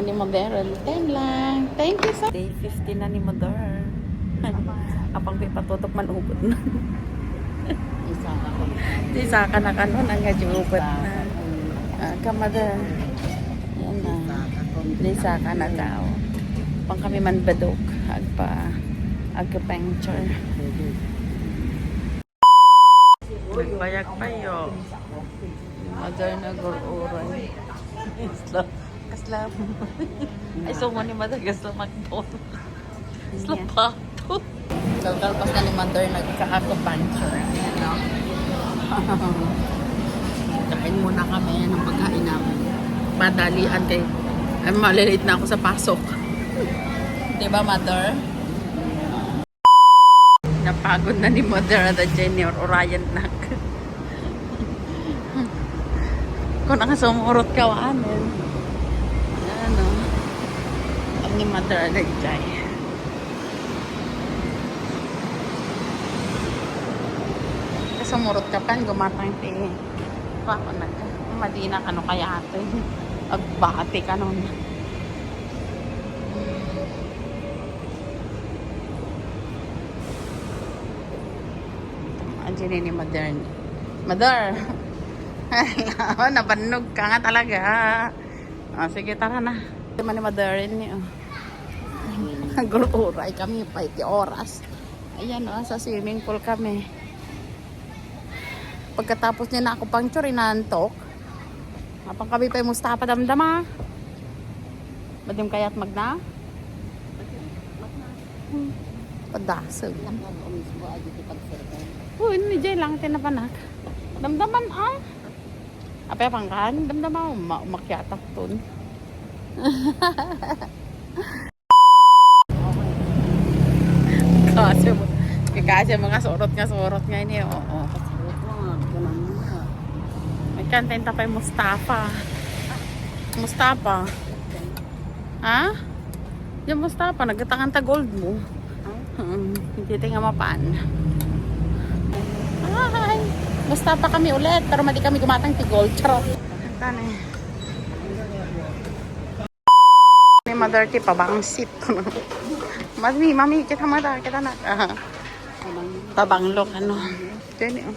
naman ni Mother. 10 lang. Thank you so. Day 15 na ni Mother. Apang pipatutok man ubod na. Isa ka na kanon ang gajubot na. Ka Mother. Yan na. Isa ka na kao. Pang kami man badok. Agpa-puncture. Nagbayag pa yo. Mother nag-uray. Kaslam. Ay, so mo ni Mother kaslam magpon. Slapato. Kalpas na ni Mother nagka-acupuncture. Ayan, no? Kain muna kami ng pagkain namin. Madalian kay ay malilate na ako sa pasok. Diba, Mother? Napagod na ni Mother at Jenny or Orion na. Kung nakasumurot ka waanin. Ano? Ang ni Mother Alajay. Kasumurot ka pan, gumatang ti. Bako na ka. Madina ka no kaya ato. Agbati ka nun. Andiyan ni Mother. Mother! Nabanog ka nga talaga. Sige, tara na. Ito man ni Mother niyo. Guluray kami, 5 oras. Ayan, sa swimming pool kami. Pagkatapos niya na ako puncture, inantok. Apang kami pa yung Mustafa damdama. Badim kaya't magna? Padasag. Uy, hindi dyan lang tinapanak. Damdaman Apa pang kan? Damdaman umakyatak tun. Kasi mga surot nga ini. Oo. May kantin tapay Mustafa. Mustafa. Ha? Yung Mustafa, nagkatangan ta gold mo. Hindi nga mapan. Hi! Mustafa kami ulit, pero mali kami gumatang ti gold. Charot. Tane. May Mother ti pabangsit. Mami, kita mata, kita na. Pabanglok, ano. Ito yun,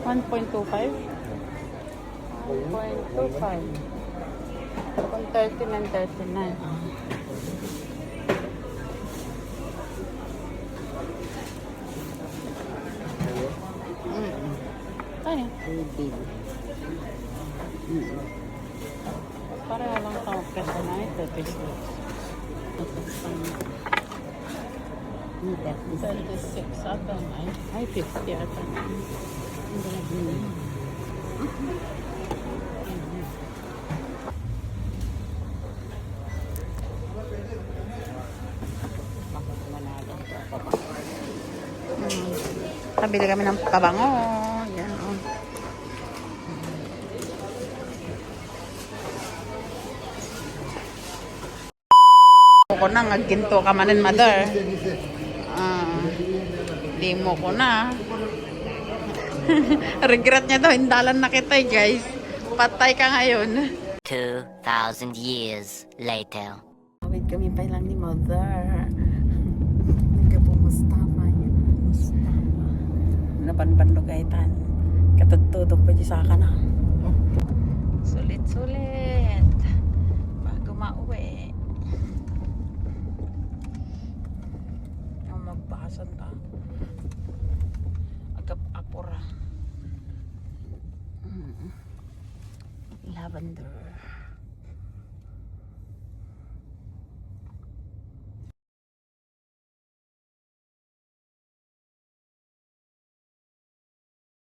1.25. 1.25. Kung 39, 39. Kaya? Pareho lang ito. Kasi na ito. 36 ata. Ay, 50 ata. Pabili kami ng pabango. Yan, ko na ngaginto ka manin Mother. Di mo ko na. Regret niya daw, hindalan na kita guys. Patay ka ngayon. 2,000 years later. Wait kami pa lang ni Mother. Nagkapumustafa yan. Mustafa. Nabanbandog kaitan. Katutudok pa sa ka na. Sulit-sulit. Bago mauwi. Yung magbahasan ta. Agap-apura. Lavender.